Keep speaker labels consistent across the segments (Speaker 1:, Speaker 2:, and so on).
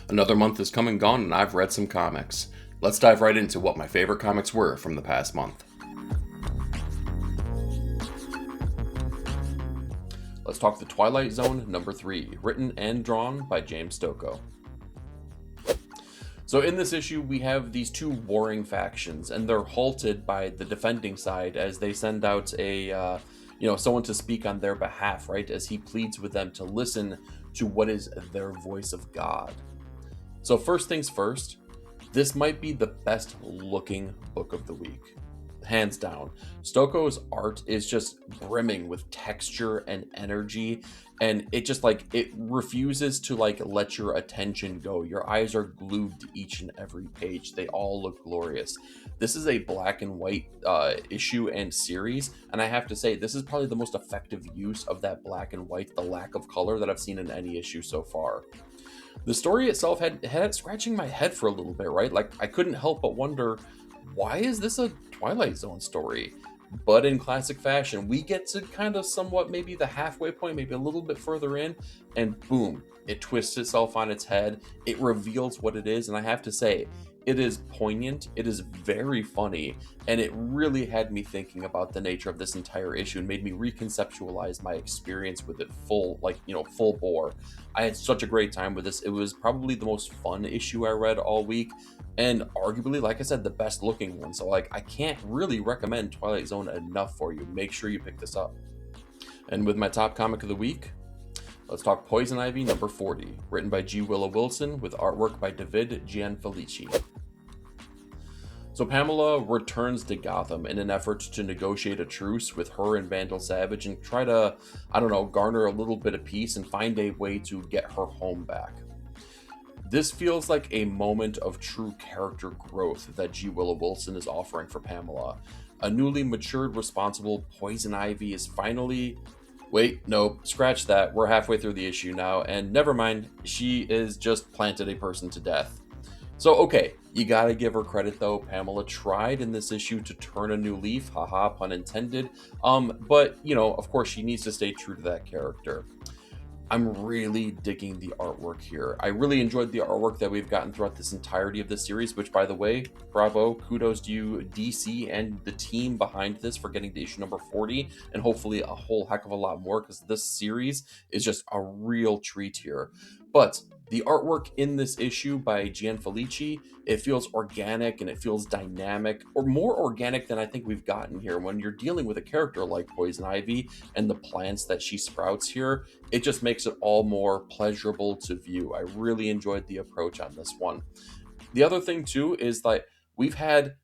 Speaker 1: Another month has come and gone, and I've read some comics. Let's dive right into what my favorite comics were from the past month. Let's talk The Twilight Zone number 3, written and drawn by James Stokoe. So in this issue, we have these two warring factions, and they're halted by the defending side as they send out someone to speak on their behalf, right? As he pleads with them to listen to what is their voice of God. So first things first, this might be the best looking book of the week. Hands down. Stokoe's art is just brimming with texture and energy, and it refuses to let your attention go. Your eyes are glued to each and every page. They all look glorious. This is a black and white issue and series, and I have to say this is probably the most effective use of that black and white, the lack of color, that I've seen in any issue so far. The story itself had it scratching my head for a little bit, right? I couldn't help but wonder, why is this a Twilight Zone story? But in classic fashion, we get to kind of somewhat maybe the halfway point, maybe a little bit further in, and boom, it twists itself on its head. It reveals what it is, and I have to say, it is poignant, it is very funny, and it really had me thinking about the nature of this entire issue and made me reconceptualize my experience with it full bore. I had such a great time with this. It was probably the most fun issue I read all week, and arguably, like I said, the best looking one. So I can't really recommend Twilight Zone enough for you. Make sure you pick this up. And with my top comic of the week, let's talk Poison Ivy number 40, written by G. Willow Wilson with artwork by David Gianfelici. So Pamela returns to Gotham in an effort to negotiate a truce with her and Vandal Savage and try to, garner a little bit of peace and find a way to get her home back. This feels like a moment of true character growth that G. Willow Wilson is offering for Pamela. A newly matured, responsible Poison Ivy is finally... Wait, no, scratch that. We're halfway through the issue now, and never mind, she is just planted a person to death. So, okay, you gotta give her credit though. Pamela tried in this issue to turn a new leaf, haha, pun intended. But, of course, she needs to stay true to that character. I'm really digging the artwork here. I really enjoyed the artwork that we've gotten throughout this entirety of this series, which, by the way, bravo, kudos to you, DC, and the team behind this for getting to issue number 40, and hopefully a whole heck of a lot more, because this series is just a real treat here. But the artwork in this issue by Gianfelici, it feels organic and it feels dynamic, or more organic than I think we've gotten here. When you're dealing with a character like Poison Ivy and the plants that she sprouts here, it just makes it all more pleasurable to view. I really enjoyed the approach on this one. The other thing too is that we've had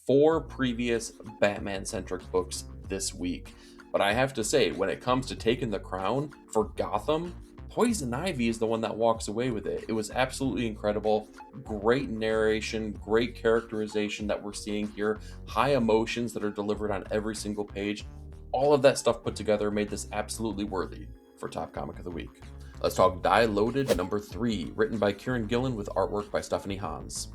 Speaker 1: 4 previous Batman-centric books this week, but I have to say, when it comes to taking the crown for Gotham, Poison Ivy is the one that walks away with it. It was absolutely incredible. Great narration, great characterization that we're seeing here, high emotions that are delivered on every single page. All of that stuff put together made this absolutely worthy for Top Comic of the Week. Let's talk Die Loaded number 3, written by Kieran Gillen with artwork by Stephanie Hans.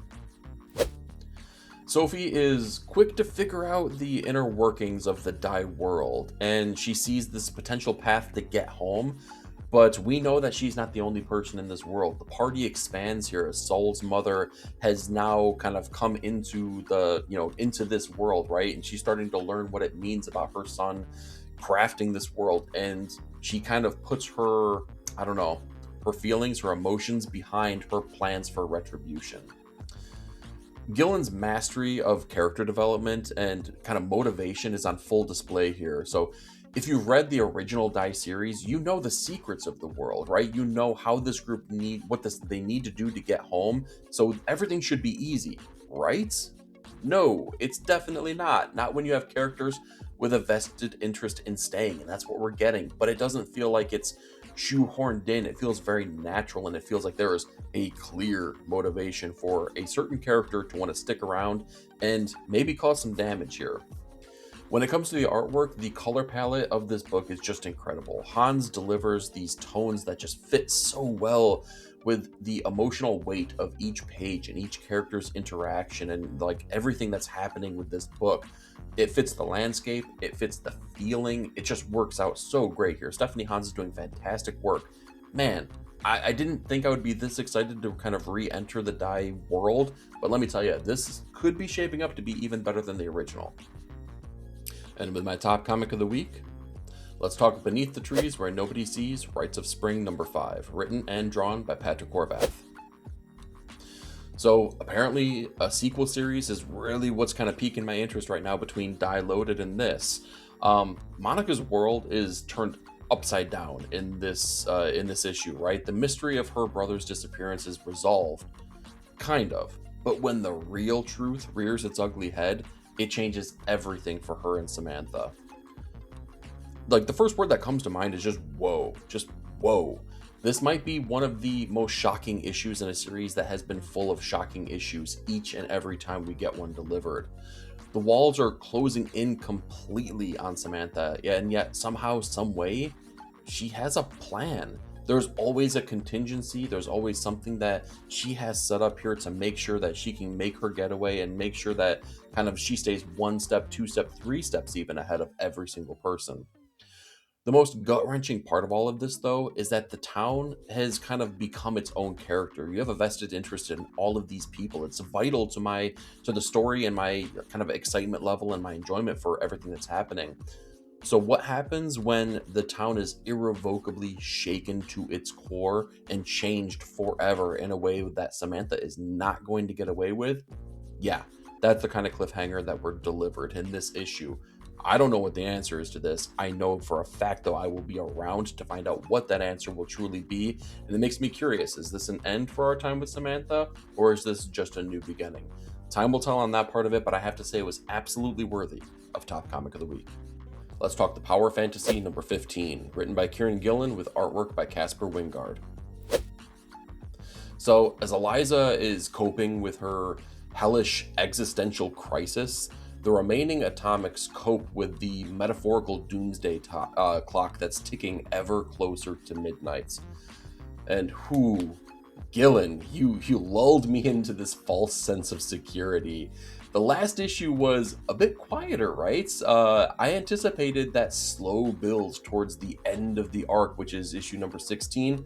Speaker 1: Sophie is quick to figure out the inner workings of the Die world, and she sees this potential path to get home. But we know that she's not the only person in this world. The party expands here as Soul's mother has now kind of come into into this world, right? And she's starting to learn what it means about her son crafting this world. And she kind of puts her, her feelings, her emotions behind her plans for retribution. Gillen's mastery of character development and kind of motivation is on full display here. So if you've read the original Die series, you know the secrets of the world, right? You know how this group they need to do to get home, so everything should be easy, right? No, it's definitely not. Not when you have characters with a vested interest in staying, and that's what we're getting. But it doesn't feel like it's shoehorned in. It feels very natural, and it feels like there is a clear motivation for a certain character to want to stick around and maybe cause some damage here. When it comes to the artwork, the color palette of this book is just incredible. Hans delivers these tones that just fit so well with the emotional weight of each page and each character's interaction and everything that's happening with this book. It fits the landscape, it fits the feeling, it just works out so great here. Stephanie Hans is doing fantastic work. Man, I didn't think I would be this excited to kind of re-enter the Dai world, but let me tell you, this could be shaping up to be even better than the original. And with my top comic of the week, let's talk Beneath the Trees Where Nobody Sees, Rites of Spring #5, written and drawn by Patrick Horvath. So apparently a sequel series is really what's kind of piquing my interest right now between Dai Loaded and this. Monica's world is turned upside down in this issue, right? The mystery of her brother's disappearance is resolved, kind of. But when the real truth rears its ugly head, it changes everything for her and Samantha. Like, the first word that comes to mind is just whoa. Just whoa. This might be one of the most shocking issues in a series that has been full of shocking issues each and every time we get one delivered. The walls are closing in completely on Samantha, and yet somehow, some way, she has a plan. There's always a contingency. There's always something that she has set up here to make sure that she can make her getaway and make sure that kind of she stays 1 step, 2 step, 3 steps even ahead of every single person. The most gut-wrenching part of all of this, though, is that the town has kind of become its own character. You have a vested interest in all of these people. It's vital to the story and my kind of excitement level and my enjoyment for everything that's happening. So what happens when the town is irrevocably shaken to its core and changed forever in a way that Samantha is not going to get away with? Yeah, that's the kind of cliffhanger that we're delivered in this issue. I don't know what the answer is to this. I know for a fact, though, I will be around to find out what that answer will truly be. And it makes me curious. Is this an end for our time with Samantha, or is this just a new beginning? Time will tell on that part of it, but I have to say it was absolutely worthy of Top Comic of the Week. Let's talk the Power Fantasy #15, written by Kieran Gillen with artwork by Casper Wingard. So, as Eliza is coping with her hellish existential crisis, the remaining atomics cope with the metaphorical doomsday clock that's ticking ever closer to midnight. And Gillen, you lulled me into this false sense of security. The last issue was a bit quieter, right? I anticipated that slow build towards the end of the arc, which is issue #16.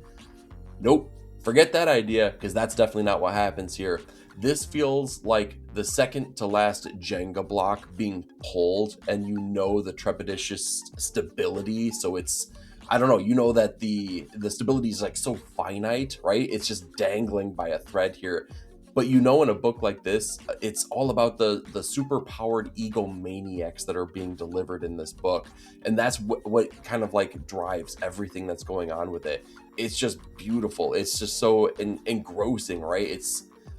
Speaker 1: Nope, forget that idea, because that's definitely not what happens here. This feels like the second to last Jenga block being pulled, and you know the trepidatious stability. So it's, I don't know, you know that the stability is like so finite, right? It's just dangling by a thread here. But you know, in a book like this, it's all about the super powered egomaniacs that are being delivered in this book. And that's what kind of like drives everything that's going on with it. It's just beautiful. It's just so engrossing, right?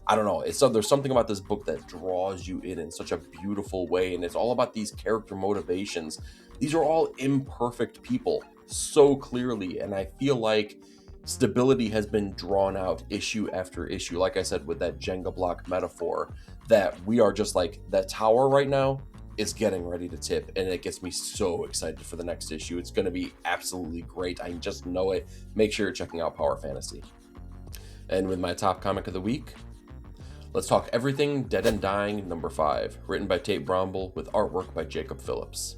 Speaker 1: I don't know. There's something about this book that draws you in such a beautiful way. And it's all about these character motivations. These are all imperfect people so clearly. And I feel like stability has been drawn out issue after issue. Like I said, with that Jenga block metaphor, that we are just like, that tower right now is getting ready to tip. And it gets me so excited for the next issue. It's going to be absolutely great. I just know it. Make sure you're checking out Power Fantasy. And with my top comic of the week, let's talk Everything Dead and Dying #5, written by Tate Bromble with artwork by Jacob Phillips.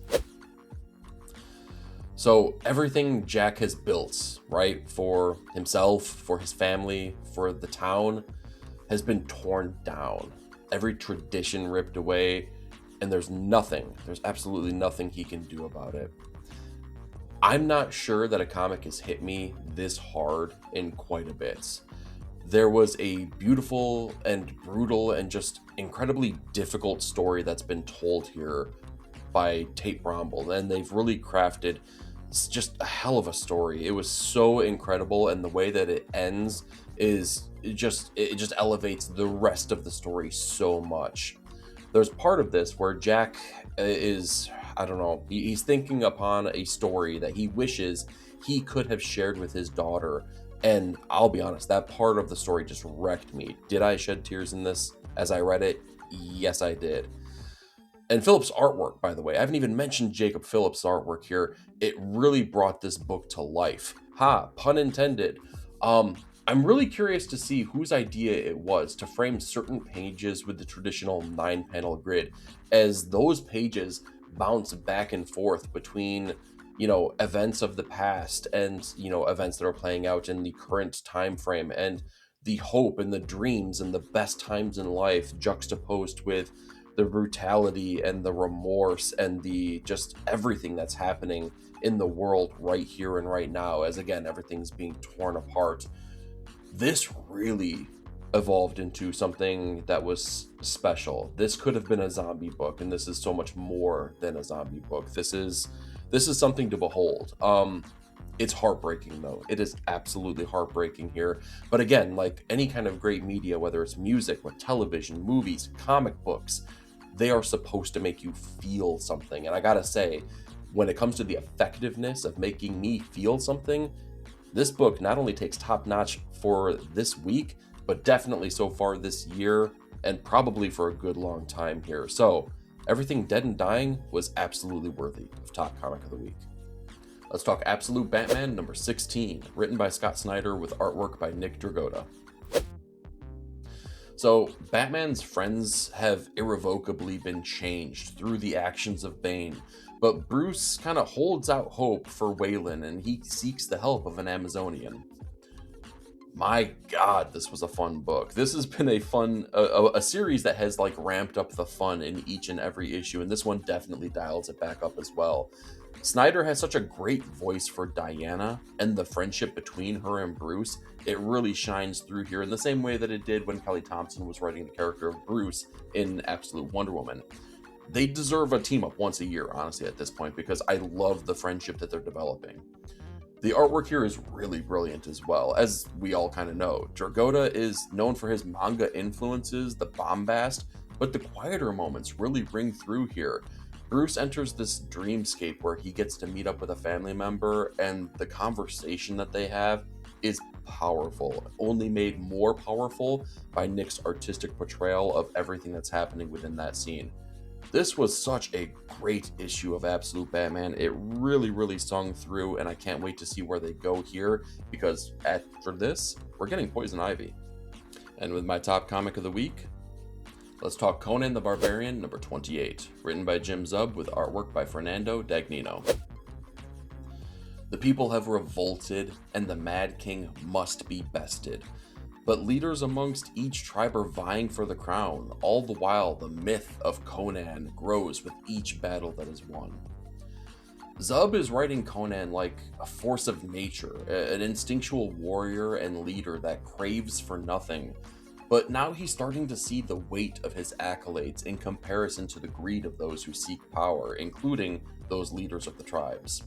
Speaker 1: So everything Jack has built, right, for himself, for his family, for the town, has been torn down. Every tradition ripped away, and there's absolutely nothing he can do about it. I'm not sure that a comic has hit me this hard in quite a bit. There was a beautiful and brutal and just incredibly difficult story that's been told here by Tate Bromble, and they've really crafted just a hell of a story. It was so incredible, and the way that it ends is it just elevates the rest of the story so much. There's part of this where Jack is, I don't know, he's thinking upon a story that he wishes he could have shared with his daughter. And I'll be honest, that part of the story just wrecked me. Did I shed tears in this as I read it? Yes, I did. And Phillips' artwork, by the way, I haven't even mentioned Jacob Phillips' artwork here. It really brought this book to life. Pun intended. I'm really curious to see whose idea it was to frame certain pages with the traditional 9-panel grid, as those pages bounce back and forth between events of the past, and events that are playing out in the current time frame, and the hope and the dreams and the best times in life juxtaposed with the brutality and the remorse and the just everything that's happening in the world right here and right now, as again everything's being torn apart. This really evolved into something that was special. This could have been a zombie book, and this is so much more than a zombie book. This is something to behold. It's heartbreaking though. It is absolutely heartbreaking here. But again, like any kind of great media, whether it's music, with television, movies, comic books, they are supposed to make you feel something. And I gotta say, when it comes to the effectiveness of making me feel something, this book not only takes top notch for this week, but definitely so far this year, and probably for a good long time here. So Everything Dead and Dying was absolutely worthy of top comic of the week. Let's talk Absolute Batman number 16, written by Scott Snyder with artwork by Nick Dragotta. So, Batman's friends have irrevocably been changed through the actions of Bane, but Bruce kind of holds out hope for Waylon, and he seeks the help of an Amazonian. My God, this was a fun book. This has been a series that has like ramped up the fun in each and every issue, and this one definitely dials it back up as well. Snyder has such a great voice for Diana and the friendship between her and Bruce. It really shines through here in the same way that it did when Kelly Thompson was writing the character of Bruce in Absolute Wonder Woman. They deserve a team up once a year, honestly, at this point, because I love the friendship that they're developing. The artwork here is really brilliant as well, as we all kind of know. Dragotta is known for his manga influences, the bombast, but the quieter moments really ring through here. Bruce enters this dreamscape where he gets to meet up with a family member, and the conversation that they have is powerful, only made more powerful by Nick's artistic portrayal of everything that's happening within that scene. This was such a great issue of Absolute Batman. It really, really sung through, and I can't wait to see where they go here, because after this, we're getting Poison Ivy. And with my top comic of the week, let's talk Conan the Barbarian number 28, written by Jim Zub with artwork by Fernando Dagnino. The people have revolted, and the Mad King must be bested. But leaders amongst each tribe are vying for the crown. All the while, the myth of Conan grows with each battle that is won. Zub is writing Conan like a force of nature, an instinctual warrior and leader that craves for nothing. But now he's starting to see the weight of his accolades in comparison to the greed of those who seek power, including those leaders of the tribes.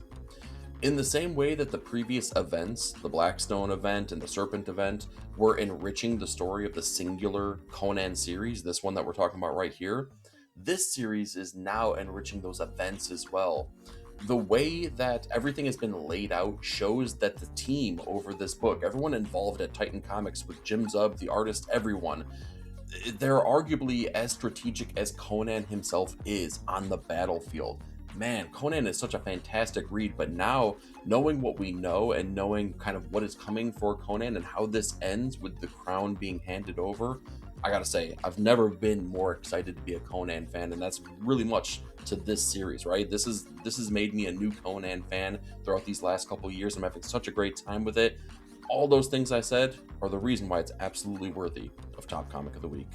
Speaker 1: In the same way that the previous events, the Blackstone event and the Serpent event, were enriching the story of the singular Conan series, this one that we're talking about right here, this series is now enriching those events as well. The way that everything has been laid out shows that the team over this book, everyone involved at Titan Comics with Jim Zub, the artist, everyone, they're arguably as strategic as Conan himself is on the battlefield. Man, Conan is such a fantastic read, but now knowing what we know and knowing kind of what is coming for Conan and how this ends with the crown being handed over, I gotta say, I've never been more excited to be a Conan fan, and that's really much to this series, right? This has made me a new Conan fan throughout these last couple of years. I'm having such a great time with it. All those things I said are the reason why it's absolutely worthy of top comic of the week.